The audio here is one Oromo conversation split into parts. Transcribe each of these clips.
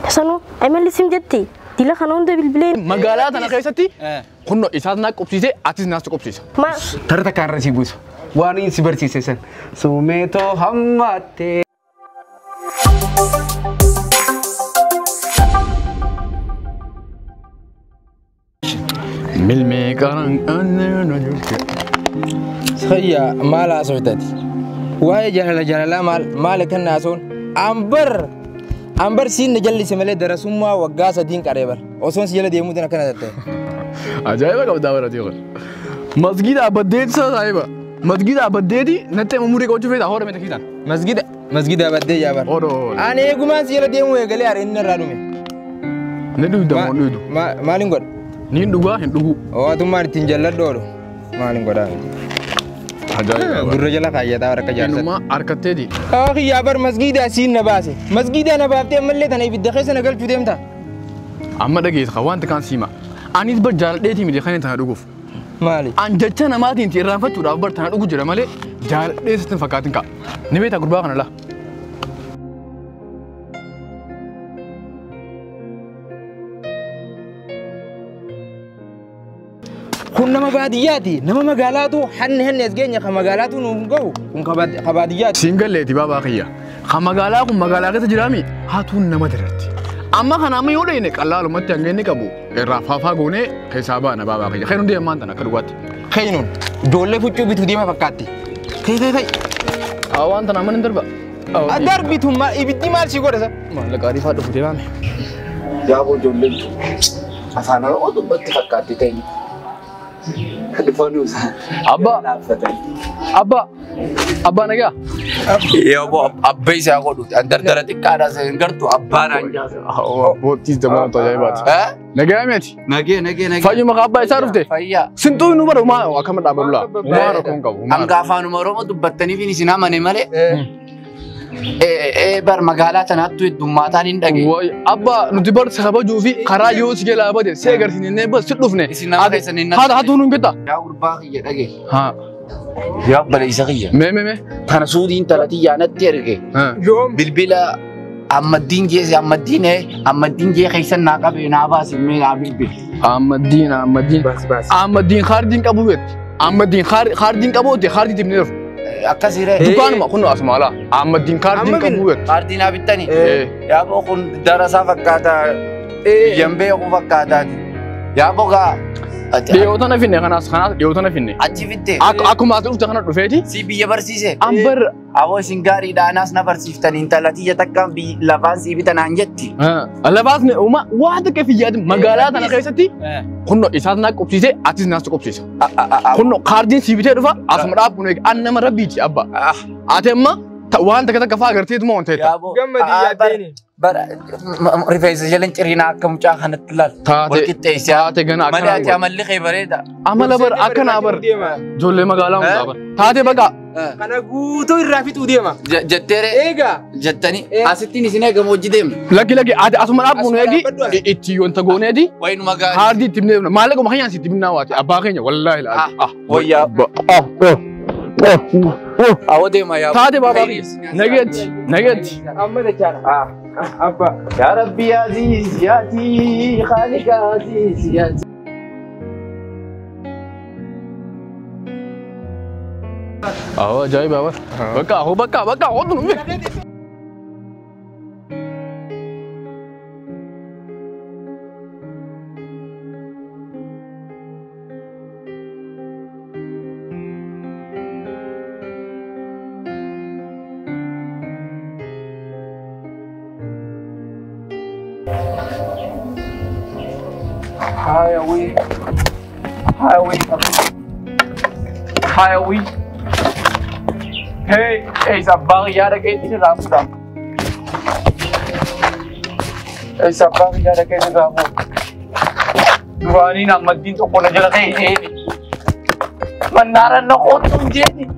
سنو أمل اسم جتي تلا خنون ده بالبلين مقالات أنا خيستي كنا إساتنا كوبسيسة أتيس ناس كوبسيسة ما ترى كان رسيبوس واني سبرتي سيسن سوميتو هماتي ملمي كارن أنا سخيا مالا سويتاتي واي جلال مالك الناسون أمبر سين نجلي سملة درسوما وقاسة دين كاريبر أصلاً سيجلا ديمو دينا كنا دته عجائبة كم داورة تيغل مسجد أبديت سايبا مسجد أبديتي نتى مموري كوتشو في دهورة متكيدان مسجد أبدي يا بر أنا يقوم سيجلا ديمو يقولي أرين الرادومي ندو دامو ندو مالين قد ندو هندو أو تما تنجلر دورو مالين قد عجائبة برجلا كايا داورة كجارسة إنما أركتدي أخي يا بر مسجد أسين نباسه مسجد أنا بابتي أملي تاني بدخل نقل في ديم تا أما دقيقة خوان تكان سيما أنيس برجال ديتي مدي خلينا تهرقوف مالي أنجتنا ما تنتي رافت تورا بر تهرقو جرا مالي جال ديس تنفكاتن كا نبي تقول باغنا لا كنا مبادياتي نما مقالاتو هن يسجين خمقالاتو نونجو كن خباديات سينجل ليتي بابا خيا خمقالا كم مقالا كده جرامي هاتون نما درتي أما خنا ما يقول إنك الله لو ما تيجي كابو الرافا غوني حسابا أنا بابا خيا خيرون دي أمان تنا كروات خيرون دولة فوتشو بتودي ما فكاتي خي أوان تنا من دربا أدار بيتهم ما يبدي مال شيء كذا ما لقاري فاتو فوتي رامي يا أبو جولين أصلا أنا أقول بس فكرتي تاني الفانوس أبا نجا يا أبو أبي سأقول أندر درتك كذا سينكرتو أبا نجا بوتيز دمان طيبات نجا ميتي نجي فاجي ما أبا يسارفته فيا سنتو نمبر ما وكم دابلا ما ركون كابو أم كافان نمبر ما تبتني في نسينا مني ماله بر مقالات أنا تويت دماتان إندعي أبا نتبر سحبا جوفي خرا يوس كلا أبا ده سيجر سنين بس سلوفني هذا نون كده يا قربا هي دعي ها يا بلي سخية مي أنا سودين تلاتي يانا تيرجع يوم بالبلا أمدين جي خيسن ناقة بينابا سمي عبيد أمدين خاردين كابوت أمدين خاردين كابوت خاردين تبنير أكاسيره دكان ما كنا أسمع لا أمدين خاردين كابوت خاردين أبيتني يا أبو كن دراسة فكاتا يمبي أبو فكاتا يا أبو كا ديوتنا فيني خلاص ديوتنا فيني أجيبته أكو ما تروح تخنا رفيتي سي برسيسه أمبر أبو سينغاري داناس نبرسيفتن إن تلاتي يتكلم بلباس يبيتنا عنجتي اللباس وما واحد كيف يجد مقالات أنا خيستي كنا إساتنا كوبسيسة أتيس ناس كوبسيسة كنا خاردين سيبته رفا أسمع بقولك أنا مرة بيجي أبا أتما وان تكذا كفا قرتي تمون تيتا يا أبو بر ريفايز جلين ترينا كم جاه هنتلال تاتي غنا ما ده تعمل لي خبرة ده عمل بر أكن بر جولة مقالة مزابر تاتي بقى أنا قوتو الرافي تودي ما جتّري إيجا جتّني أستي نسينا كم وجدهم لكن أسمع بقولك إتيو أنت قوني دي وين مقال هاردي تبني مالك ما هي أنسي تبني واتي أباكيني والله لا ويا أودي ما يا تاتي بابا نجت أما ده كان أبا يا ربي عزيز ياتي خالق عزيز ياتي جاي بابا بكا هو Highway. Hey, sabang yara kayo din ramuda. Hey, sabang yara kayo din ramu. Duwani na magdin to ko na jala kayo Mandaran na ko tong Jenny.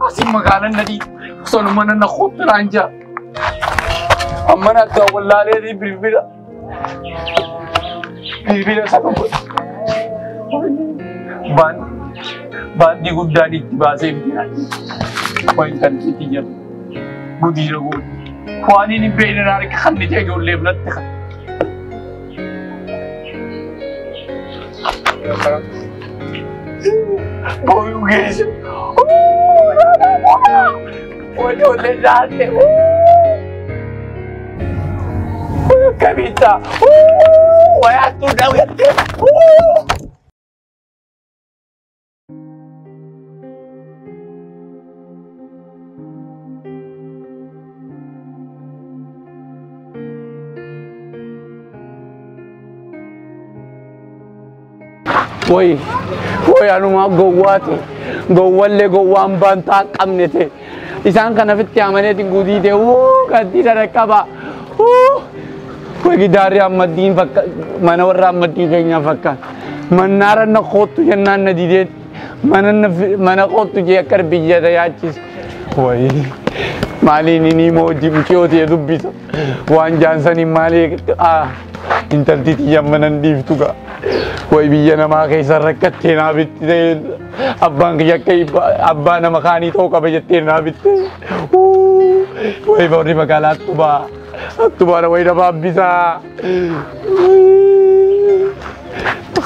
Kasi magalan na di. So naman na ko tranja. Amma na daw wala rin bilbila. Bilbila sa ko. Bandi gudda di bahasa India. Poin kan itinya budi ragu. واني بين نارك خلني تيجي ولا بنتخ بوي وجيش وجو لجاتي كبيتا ويا توداوي وي أنا ما قواتي قوالي قوام بانتا قمنتي إسان كان في التعاملات قديدة كديدة ركبا وقداري أمدين فكا منور أمدين غينا فكا من نارا نخوتو جنان نديدت من نخوتو جيكر بيجا ياچيس وي مالي نيني موجي مچيوتي يدبسا وان جانساني مالي انتلتي تيامنان ديفتوغا وي بيجانا ما كيسا ركتين آبتين أبان كيكي أبانا مخاني توقع بجتين آبتين وي بوري مقالات تبا تبارا وي نباب بيسا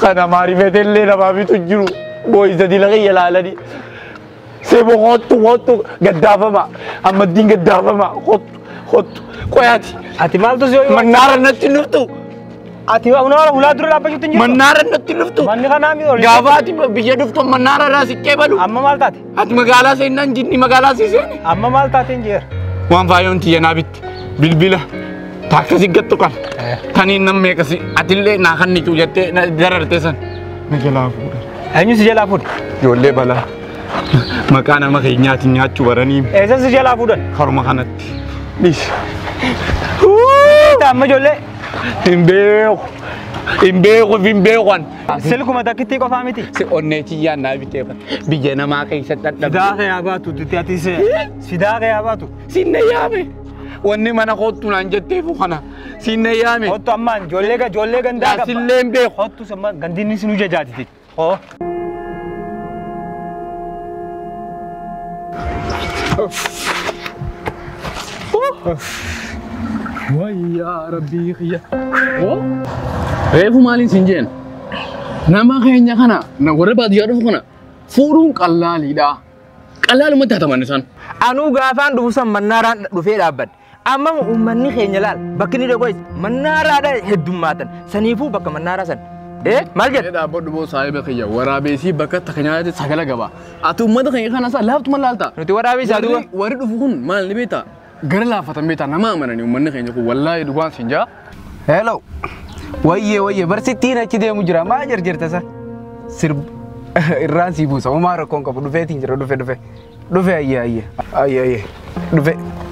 خانا ماري فتن لي نبابي تجرو بوي زدي لغي يلالني سيبو خطو قدافة ما أما الدين قدافة ما خطو كوياتي أتي مالتو زيوي من نار نتي نفتو أتي أنا ولا درو لا بجو تنجي من نار نتي نفتو من نغنامي ولا غافاتي بيجي نفتو من نار راسي كيبلو أما مالتاتي أت مقالا سينان جني مقالا سيسيني أما مالتاتي نجير وان فايون تي نابت بالبلا تاكسي قطو كان تاني نمي كسي أتلي ناخن نيتو جتة دررتي سن مجلا فورا أني سجلا فود جولي بلا مكانا ما خي نياتي ورانيم إذا سجلا فودن خرو مكانت ليش أما جولي imbeeqan سلكم تكتي كفامتي onneeti yaannaa biteefan biyya namaa keessatti dadhabe فداك يا باتو تتياتي سي فداك يا باتو sinna yaame wanni mana kottu naan jetteefu kana sinna yaame هوتو أمان جولي غندا silleen beeku هوتو سما غنديني سنو جاتي هو ويا ربي خيا reefu maaliin siin jeen nama keenya kana na warra baadiyyaa dhufu kana fuudhuun qallaaliidha qallaalumatti hataman isaan أنو غافان دوسان مناران دفيع دابد أما أمني خيني لال بكني دقويس منارا دا هدوماتن سنيفو بك منارا سن إيه مالجت dhaabbo dhuboo saahiba kiyya waraabesii bakka takkanyaatti sagala gaba ati ummata keenya kana isaa laaftu mallaalta nuti waraabee saaduu warri dhufu kun maal ni beeta gara laafatan beeta nama amananii ummanni keenya kun wallaahi dhugaan siin jaa Hello. Wayye barsittiin achi deemu jira maa jarjarta sa sirb irraan sii buusa homaa rakkoon qabu dhufeetiin jira dhufe ayye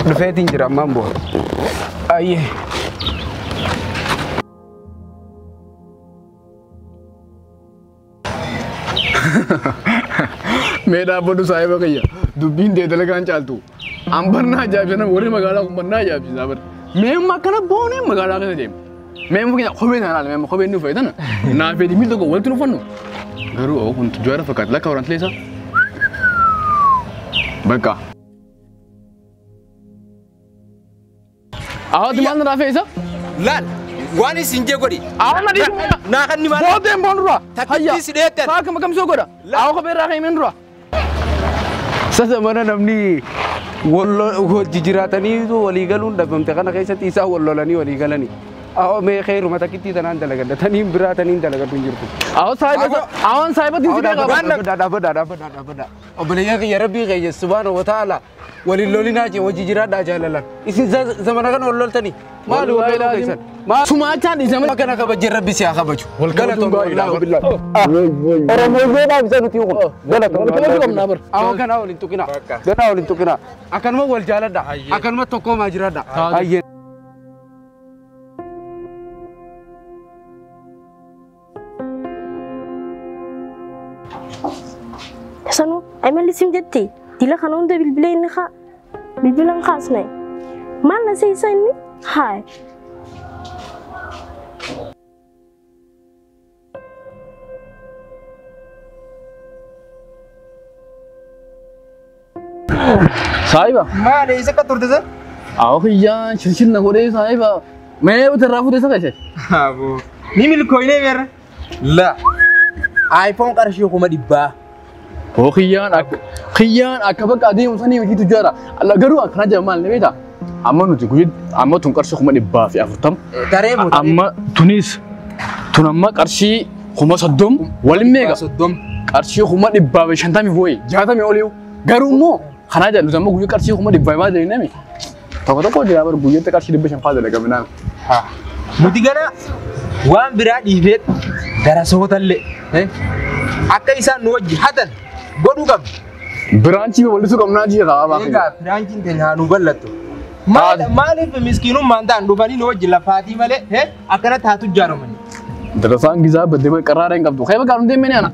dhufeetiin jira ammaan bu'a ayye mee dhaabbo dhu saahiba kiyya dubbiin dee dalagaan caaltu ambarnaa ajaa'ibsana warri magaalaa kun mannaa ajaa'ibsiisaa bar meemma akkana boonee magaalaa keessa deema meemma keenya kophee sana laala meemma kophee inni fayyadana naafee dimil tokko walitti dhufannu garuu oo kun joora fakkaata lakka waraan tileessa bakka awwaati maal naafee isa laal waan isin jee godhi awwa na naa kan ni maal booteen boon dura takkitti si dheetten haa kam soo godha awwa kophee irraa ka'imeen dura sasa mana namni wallo jijjiratanii walii galuun dhabamte kana keessatti isaa wallolanii walii galanii awo mee khairu takkitti tanaan dalagadda taniin biraa taniin dalagaddu hin jirtu awwa saahiba tinsi dhaabadha obboleeyyan kiyya rabbii keeyya subhaanahu wa ta'ala waliin lolinaa jee wajji jiraadhaa jaalalan isin zamana kana wal loltanii maali wal loluu keessan sumaachaan isa maal kana kabajjeen rabbi si haa kabaju galatoon oromoo zeedhaa bisa nuti kun galatoon bar awo kana waliin tuqina ganaa waliin tuqina akkanuma wal jaaladha akkanuma tokkoomaa jiraadha hayyee Sanu, amal sim jetti. Dila kana unda bilbilan kha. Bilbilan khas nahi. Mana sih isa ini? Hai. saahiba maal isa ka turte san Kiyyaan shirshirna godhee saahiba mee utirraa fuutee isa qajeele. Aboo. Ni milkooyinee meerra. La. iPhone qarshii kuma dhibbaa. Kiyyaan akka bakka adeemu sanii miti tujjaara. Garuu akkana jedhama maal beektaa? Amma nuti amma tun qarshii kuma dhibbaa fi 40. Daree mutaa. Amma tun amma qarshii kuma 30 waliin meeqa? 30. Qarshii kuma dhibbaa fi 50 ho'i 60 oliiru. Garuu immoo kana jedhu amma guyyaa qarshii kuma dhibbaa baay'ee nami. Tokko jira bar guyyaatti qarshii 500 faada daga minaan. Nuti gara waan biraa dhiibee gara sootallee akka isaan nu wajji hatan godhuu qabna. Biraanchii walitti qabnaa jira qaaba. Egaa biraanchiin teenya nu bal'attu. Maaliif miskiinummaan ta'an dhufanii nu wajji lafaatii malee akkana taatu jaaramani. Darasaan gizaa baddee qarraara hin qabdu. Khayba gaarun deemee ni ana.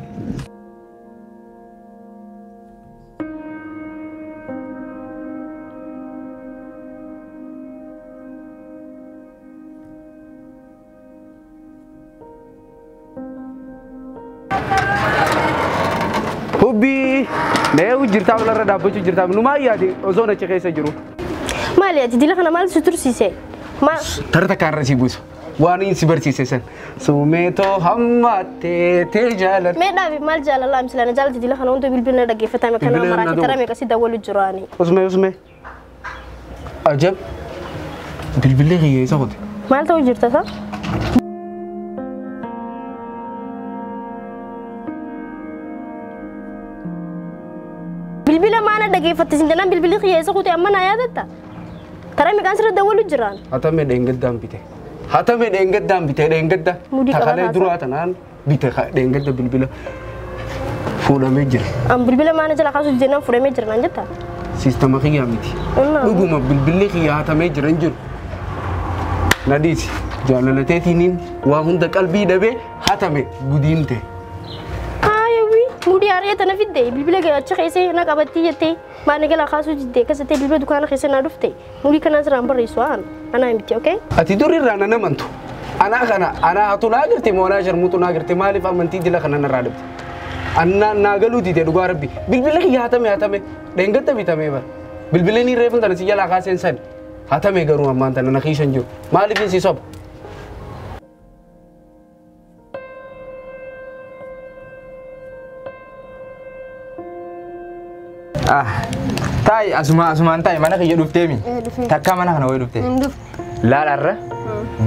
Hubbi neewu jirtaa walirra dhaabbachuu jirtaa numaa yaade osoo na keessa jiru. Maali ati dila kana maal sutursiise? Tarata kaarra si buusu. Waan inni si barsiise san. Sumeetoo hammattee tee jaalladhu. Mee dhaabi maal jaalala misilana jaalati dila kana hundi bilbilna dhaggeeffatame kana maraati tarame kasi dawwalu jiraani. Usme. Ajab. Bilbilee hiyyeessa qote. Maal ta'u jirta sa? Bilbila maana dhaggeeffatte sinjanaan bilbilli hiyyeessa qote amma naa yaadatta. Tarame kan sirra dawwalu jiraan. Hatame dheengaddaan bite. Hatame dheengaddaan bite dheengadda. Takalee duraa tanaan bite dheengadda bilbila fuudhamee jira. Am bilbila maana jala kaasuu jennaan fuudhamee jira naan jetta. Sistema kiyyaa miti. Dhuguma bilbilli kiyyaa hatamee jiran jiru. Nadiisi jaalalateetiin waa hunda qalbii dhabee hatame gudiinte. Mudi ariya tana fidde bilbila gacha keessa na qabatti jette maana gala kaasuu jidde kasate bilbila dukaana keessa na dhufte mudi kana siraan barreessuan ana miti okay ati durri raana namantu ana hatuna agirte moona sharmutu na agirte maalif amanti dila kana na raadabte anna na galuti te dhugaa rabbi bilbila kiyya hatame dhengatta bitame bar bilbila ni reefun tana si jala kaasen san hatame garuu ammaan tana na kiishan jiru maalif si sob Tai asuman tai mana kaya dufte mi? Takka mana kana way dufte? Lalarra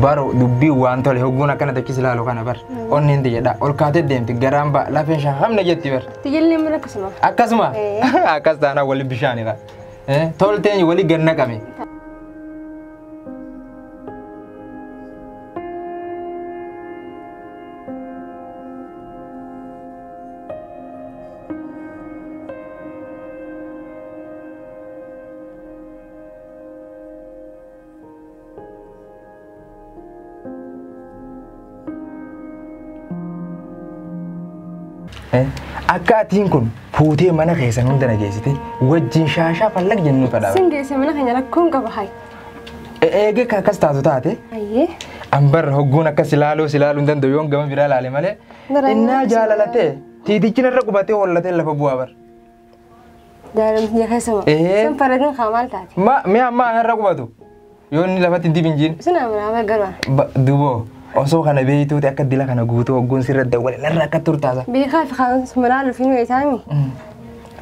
baro dubbi waan tole hogguna kana takkis laalo kana bar onni indi jedha ol kaate deemti garamba lafen shahamna jetti bar tijilni mana akkasuma akkas taana wali bishaani ra tolteeni wali ganna qame akka atiin kun fuutee mana keessan hunda nageessite wajjin shaashaa fallag jennu fadhaa. Singeesse mana keenya rakkoon qaba hay. Eegee ka akkas taatu taate. Ayyee. Ambar hogguun akkas ilaaluu hin danda'u yoon gama biraa ilaale malee. Innaa jaalalatee tiitichina irra qubatee hollatee lafa bu'aa bar. Jaalamti keessama. San faradin kaamaal taate. Mee amma irra qubatu yoon inni lafatti hin dibinjiin. Sina mana garba. Duboo. Osoo kana beeytuuti akka dila kana guutuu hogguun sirra dawwale narra akka turtaasa. Beekaa fi kan malaaluuf hin weessaami.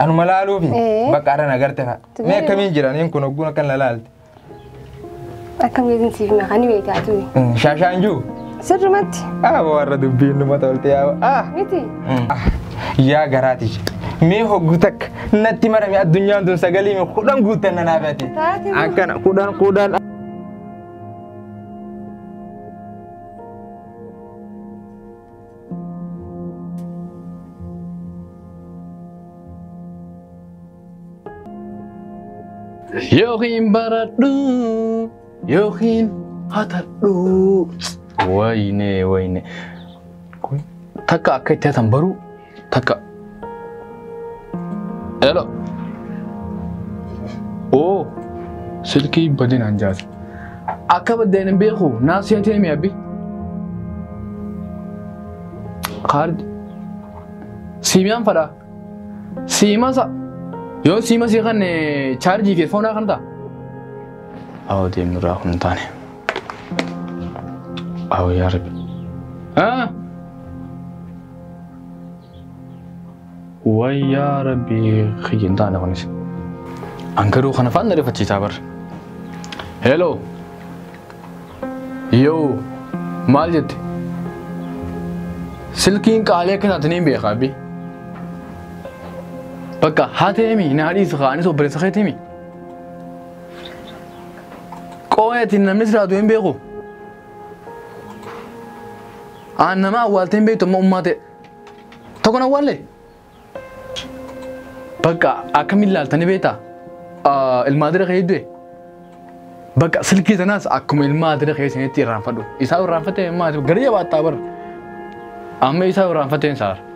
Anu malaaluufi bakka arana agarte fa. Mee akkamiin jiran in kun hogguun akkan lalaalte. Akkam geetin siif maqaan beekaatu. Shaashaan juu. Sirrumatti. Warra dubbiin numa tolte yaa. Miti. Yaa garaatichi. Mee hoggu takka natti marame addunyaan tun sagalee mee kudhan guuttan na naafate. Akkana kudhan. Yohin baradu, yohin hatadu. Wayne. Takka akka itti hatan baru takka. Hello. Oh, silkii badin anjaas. Akka baddeen hin beeku naasiyatee mi abbi. Qaard. Siimiyaan fadha. Siimasa. Yo sima sih kan charge ke phone kan ta. أو دي من راهم تاني أو يا ربي ويا ربي خيين تاني خنيس أنكرو خنفان نري فتشي تابر هلو يو مال جت سلكين كالي كنا تنين بيخابي بكا هاتيمي نهاري سخاني سوبر سخيتيمي قوية النمس رادوين بيخو أنا ما أولتين بيتو ما أماتي تكون أولي بكا أكمل لالتاني بيتا المادرة خيدوه بكا سلكي تناس أكمل المادرة خيسيني تيران فدو إساو ران فتين ما غريا بات تابر أما إساو ران فتين سار